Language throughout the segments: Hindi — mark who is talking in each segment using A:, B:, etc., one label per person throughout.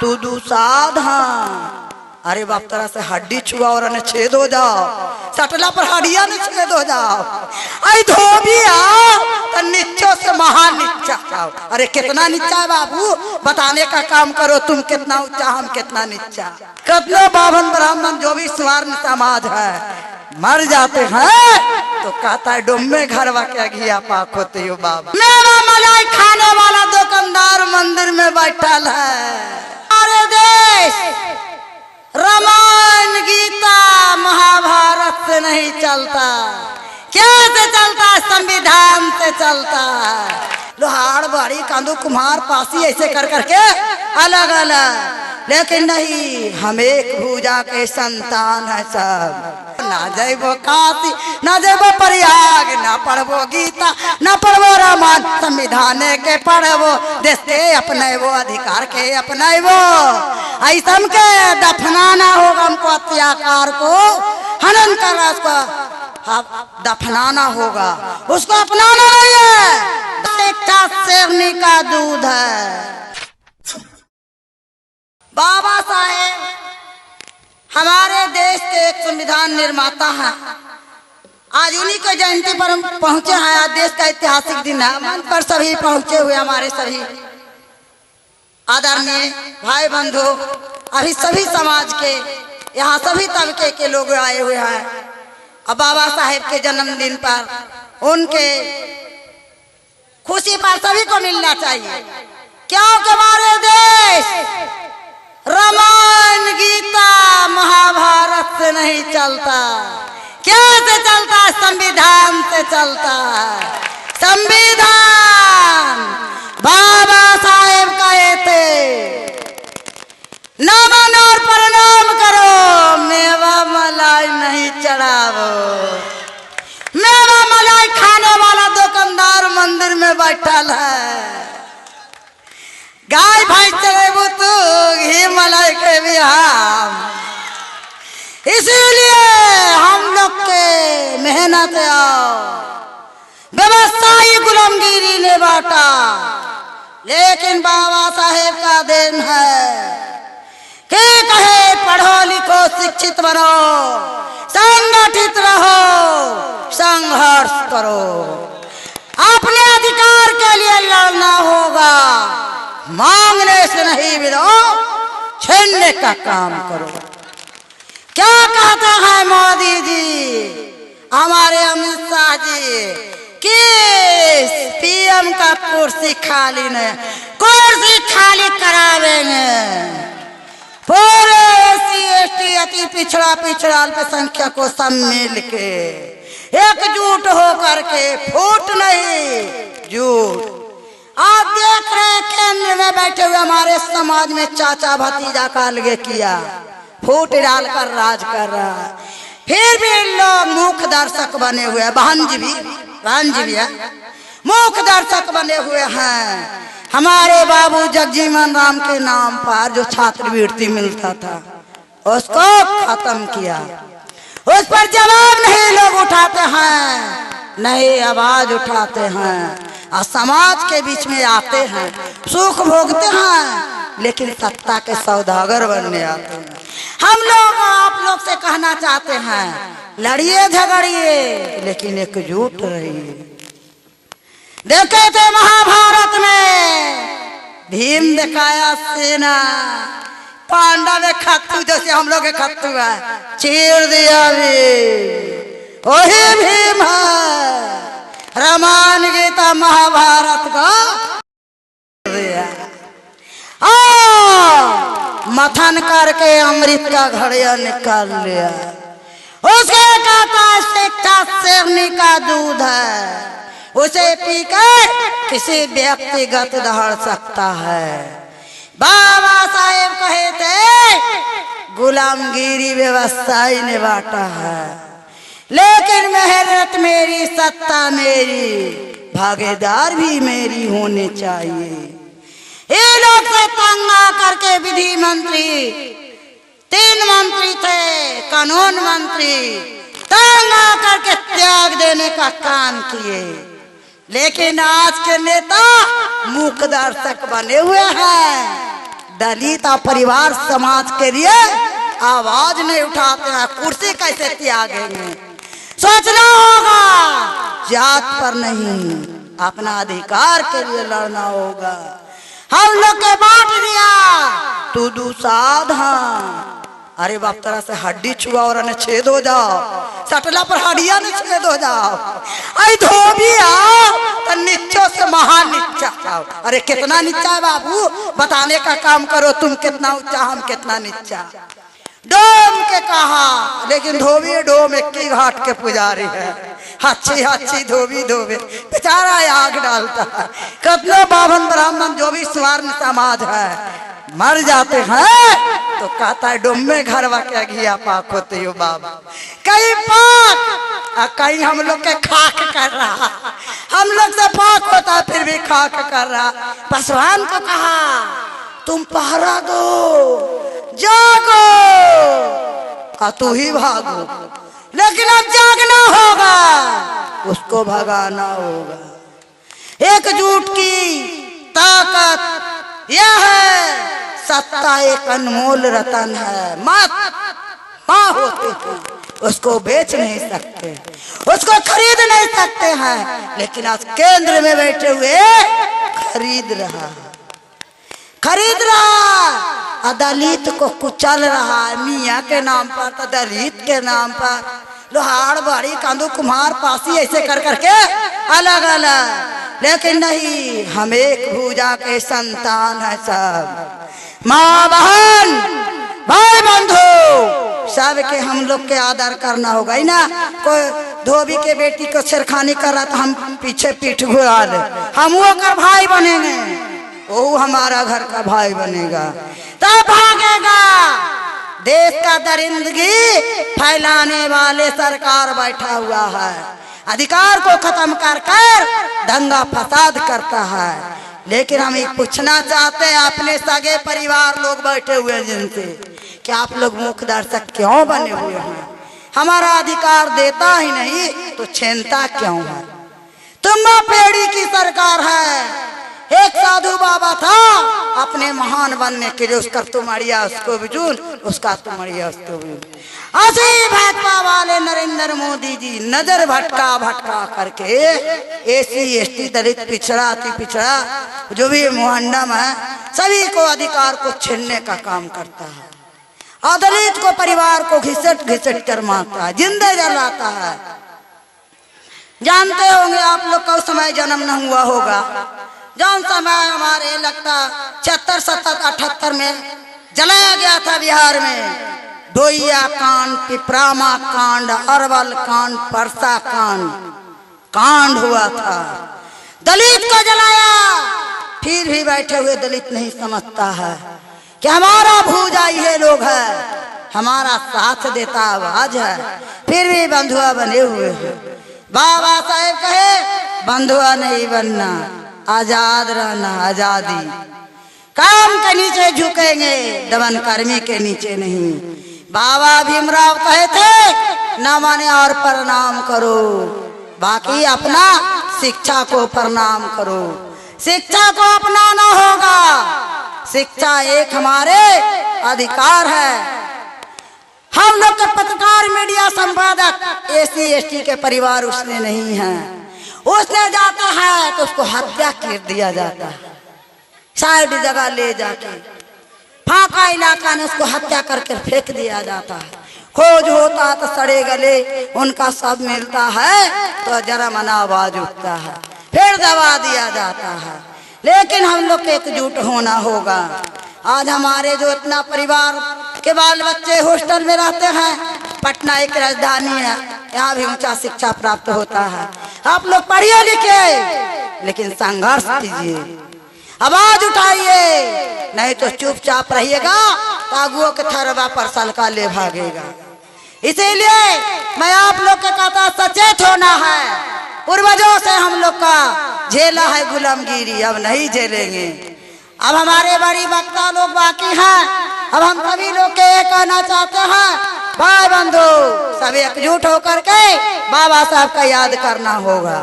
A: तू साधा। अरे बाप तरह से हड्डी छुआ और ने छेद हो जाओ, सटला पर हड्डियां ने छेद हो जाओ। आई धोबी आओ तो नीचों से महान नीचा आओ। अरे कितना नीचा है बाबू, बताने का काम करो। तुम कितना ऊंचा, हम कितना नीचा। कितने बावन ब्राह्मण जो भी स्वर्ण समाज है मर जाते हैं तो कहता है डुम्बे घरवा के घिया पाक होते हो बाबा। मेरा मलाई खाने वाला दुकानदार मंदिर में बैठल है। अरे देश रामायण गीता महाभारत से नहीं चलता, क्या से चलता? संविधान से चलता। लोहार बाड़ी कांदू कुम्हार पासी ऐसे कर करके अलग अलग, लेकिन नहीं, हम एक भूजा के संतान है सब। ना जैबो काशी, ना जैबो प्रयाग, ना पढ़बो गीता, ना पढ़बो रामायण। संविधान के पढ़बो, देश के अपने वो, अधिकार के अपने वो। ऐसा के दफनाना होगा हमको, अत्याचार को हनन कर उसको दफनाना होगा, उसको अपनाना नहीं है। शेरनी का दूध है। बाबा साहेब हमारे देश के एक संविधान निर्माता हैं। आज उन्हीं के जयंती पर हम पहुंचे हैं। आज देश का ऐतिहासिक दिन है। मन पर सभी पहुंचे हुए हमारे सभी आदरणीय भाई बंधु, अभी सभी समाज के यहाँ सभी तबके के लोग आए हुए हैं। अब बाबा साहेब के जन्मदिन पर उनके खुशी पर सभी को मिलना चाहिए। क्योंकि हमारे देश रामायण गीता महाभारत से नहीं चलता, क्या से चलता? संविधान से चलता। संविधान बाबा साहेब कहे थे, नमन और प्रणाम करो, मेवा मलाई नहीं चढ़ावो। मेवा मलाई खाने वाला दुकानदार मंदिर में बैठल है। गाय भैंस चलेबू तू, घी मलाई के भी हम। इसीलिए हम लोग के मेहनत आओ, व्यवसायी गुलामगिरी ने बांटा, लेकिन बाबा साहेब का देन है कि कहे पढ़ो लिखो शिक्षित बनो, संगठित रहो, संघर्ष करो, अपने अधिकार के लिए लड़ना होगा। मांगने से नहीं मिलो, छीनने का काम करो। क्या कहते हैं मोदी जी, हमारे अमित शाह जी, कि पीएम का कुर्सी खाली नहीं, कुर्सी खाली करावेंगे। पूरे एससी एसटी अति पिछड़ा पिछड़ा अल्पसंख्यक को सब मिल के एकजुट होकर के, फूट नहीं झूठ। आप देख रहे हैं केंद्र में बैठे हुए हमारे समाज में चाचा भतीजा का अलगे किया, फूट डालकर राज कर रहा है। फिर भी लोग मुख दर्शक बने हुए हैं। बहन जी भी है, मुख दर्शक बने हुए हैं। हमारे बाबू जगजीवन राम के नाम पर जो छात्रवृत्ति मिलता था उसको खत्म किया, उस पर जवाब नहीं लोग उठाते हैं, नहीं आवाज उठाते हैं और समाज के बीच में आते हैं, सुख भोगते हैं, लेकिन सत्ता के सौदागर बनने आते हैं। हम लोग आप लोग से कहना चाहते हैं, लड़िए झगड़िए लेकिन एकजुट रहिए। देखे थे महाभारत में भीम दिखाया सेना, पांडव में खत्तू जैसे हम लोग के खत्तू है, चीर दिया भी वही भीम है। रामायण गीता महाभारत का मथन करके अमृत का घड़िया निकाल लिया। उसके कहता शिक्षा शेरनी का दूध है, उसे पीकर किसी व्यक्तिगत दहाड़ सकता है। बाबा साहेब कहे थे गुलामगिरी व्यवसायी ने बांटा है, लेकिन मेहनत मेरी, सत्ता मेरी, भागीदार भी मेरी होने चाहिए। ये लोग से तंग करके विधि मंत्री, 3 मंत्री थे, कानून मंत्री, तंग करके त्याग देने का काम किए। लेकिन आज के नेता मुख दर्शक बने हुए हैं, दलित और परिवार समाज के लिए आवाज नहीं उठाते हैं, कुर्सी कैसे त्यागेंगे? सोचना होगा, जात पर नहीं, अपना अधिकार के लिए लड़ना होगा। हम लोग के बांट दिया, तू दूसाध। अरे बाप, तरह से हड्डी छुआ और ने छेद हो जाओ, सटला पर हड्डिया ने छेद हो जाओ। आई धोबी आओ तो नीचों से महान नीचा आओ। अरे कितना नीचा है बाबू, बताने का काम करो, तुम कितना ऊंचा हम कितना नीचा। डोम के कहा, लेकिन धोबी डोम एक ही घाट के पुजारी है। अच्छी अच्छी धोबी धोबे बेचारा आग डालता है। कितने बाभन ब्राह्मण जो भी स्वर्ण समाज है मर जाते हैं तो कहता है डोम में घरवा के घिया पाक होते हो बाबा। कहीं पाक कहीं हम लोग के खाक कर रहा, हम लोग से पाक होता फिर भी खाक कर रहा। पासवान को कहा तुम पहरा दो, जागो और तू ही भागो, लेकिन अब जागना होगा, उसको भगाना होगा। एकजुट की ताकत यह है, सत्ता एक अनमोल रतन है। मत माँ होते हैं, उसको बेच नहीं सकते, उसको खरीद नहीं सकते हैं, लेकिन आज केंद्र में बैठे हुए खरीद रहा दलित को कुचल रहा है। मियाँ के नाम पर तो दलित के नाम पर लोहार बाड़ी कांदू कुम्हार पासी ऐसे कर करके अलग अलग, लेकिन नहीं, हम एक भूजा के संतान है सब। माँ बहन भाई बंधु सबके हम लोग के आदर करना होगा ही ना। कोई धोबी के बेटी को छेड़खानी कर रहा तो हम पीछे पीठ घुरा दे, हम वो कर भाई बनेंगे, वो हमारा घर का भाई बनेगा, तब भागेगा। देश का दरिंदगी फैलाने वाले सरकार बैठा हुआ है, अधिकार को खत्म कर कर दंगा फसाद करता है। लेकिन हम एक पूछना चाहते हैं अपने सगे परिवार लोग बैठे हुए हैं जिनसे, कि आप लोग मुख्य दर्शक क्यों बने हुए हैं? हमारा अधिकार देता ही नहीं तो छीनता क्यों है? तुम्बा पेड़ी की सरकार है। एक साधु बाबा था, अपने महान बनने के लिए उसका तुमड़िया उसको बिजूल, उसका तुमड़िया उसको बिजूल। ऐसे भाजपा वाले नरेंद्र मोदी जी नजर भटका भटका करके एसी एसटी दलित पिछड़ा अति पिछड़ा जो भी मुहंडम है सभी को अधिकार को छीनने का काम करता है, और दलित को परिवार को घिसट घिसट कर मारता है, जिंदे जलाता है। जानते होंगे आप लोग का उस समय जन्म न हुआ होगा, जौन समय हमारे लगता 76, 77, 78 में जलाया गया था बिहार में। डोइया कांड, पिपरामा कांड, अरवल कांड, परसा कांड हुआ था, दलित को जलाया। फिर भी बैठे हुए दलित नहीं समझता है कि हमारा भूजा ये लोग है, हमारा साथ देता आवाज है, फिर भी बंधुआ बने हुए हैं। बाबा साहेब कहे बंधुआ नहीं बनना, आजाद रहना, आजादी। काम के नीचे झुकेंगे, दमन कर्मी के नीचे नहीं। बाबा भीमराव कहे थे न माने और प्रणाम करो, बाकी अपना शिक्षा को प्रणाम करो, शिक्षा को अपनाना होगा। शिक्षा एक हमारे अधिकार है। हम लोग के पत्रकार मीडिया संपादक एसी एसटी के परिवार उसने नहीं है, उसने जाता है तो उसको हत्या कर दिया जाता है, साइड जगह ले जाके फाका इलाका में उसको हत्या करके फेंक दिया जाता है। खोज होता है तो सड़े गले उनका सब मिलता है तो जरा मना आवाज उठता है, फिर दबा दिया जाता है। लेकिन हम लोग के एकजुट होना होगा। आज हमारे जो इतना परिवार के बाल बच्चे हॉस्टल में रहते हैं, पटना एक राजधानी है, यहाँ भी ऊंचा शिक्षा प्राप्त होता है। आप लोग पढ़िए लिखे लेकिन संघर्ष कीजिए, आवाज उठाइए, नहीं तो चुपचाप रहिएगा तो आगुओं के थरवा पर सलका ले भागेगा। इसीलिए मैं आप लोग के कहता सचेत होना है। पूर्वजों से हम लोग का झेला है गुलामगिरी, अब नहीं झेलेंगे। अब हमारे बड़ी वक्ता लोग बाकी हैं, अब हम सभी लोग के ये कहना चाहते हैं भाई बंधु सभी एकजुट होकर के बाबा साहब का याद करना होगा।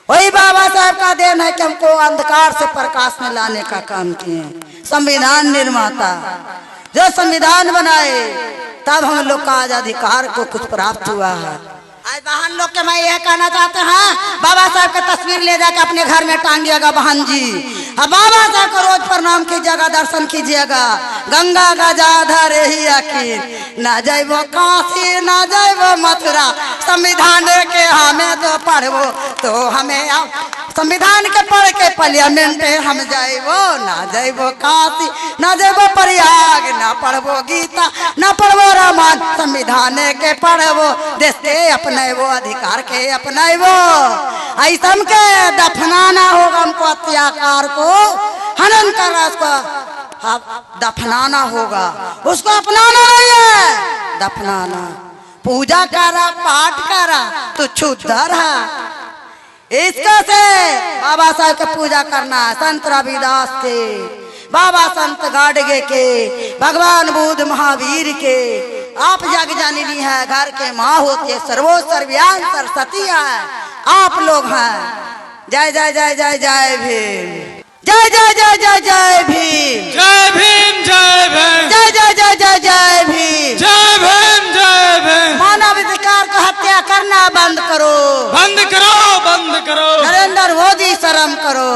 A: वही बाबा साहब का देन है कि हमको अंधकार से प्रकाश में लाने का काम किए। संविधान निर्माता, जो संविधान बनाए, तब हम लोग का आज अधिकार को कुछ प्राप्त हुआ है। आज बहन लोग के मैं यह कहना चाहते हैं, बाबा साहब की तस्वीर ले जाकर अपने घर में टांगिएगा बहन जी। अब बाबा साहब को रोज प्रणाम कीजिएगा, दर्शन कीजिएगा। गंगा गजाधर ही यकीन, ना जाइबो काशी ना जाइबो मथुरा, संविधान के हमें तो पढ़बो तो हमें संविधान के पढ़ के पार्लियामेंट हम जाइबो, ना जाइबो काशी ना जाइबो प्रयाग, ना पढ़बो गीता ना पढ़बो रामायण, संविधान के पढ़बो, देश के अपनेबो, अधिकार के अपनेबो। ऐसा के दफनाना होगा, हमको अत्याचार को हनन करना, उसको दफनाना होगा, उसको अपनाना नहीं है, दफनाना। पूजा करा पाठ करा तो क्षुद्र है, इसका से बाबा साहब का पूजा करना है। संत रविदास के, बाबा संत गाडगे के, भगवान बुद्ध महावीर के, आप जग जननी है, घर के माँ होती है, सर्वो सर्वज्ञान सरस्वती है, आप लोग हैं। जय जय जय जय जय भीम, जय जय जय जय जय भीम,
B: जय भीम जय भीम,
A: जय जय जय जय जय भीम,
B: जय भीम जय भीम।
A: मानवाधिकार को हत्या करना बंद करो,
B: बंद करो, बंद करो।
A: नरेंद्र मोदी शर्म करो।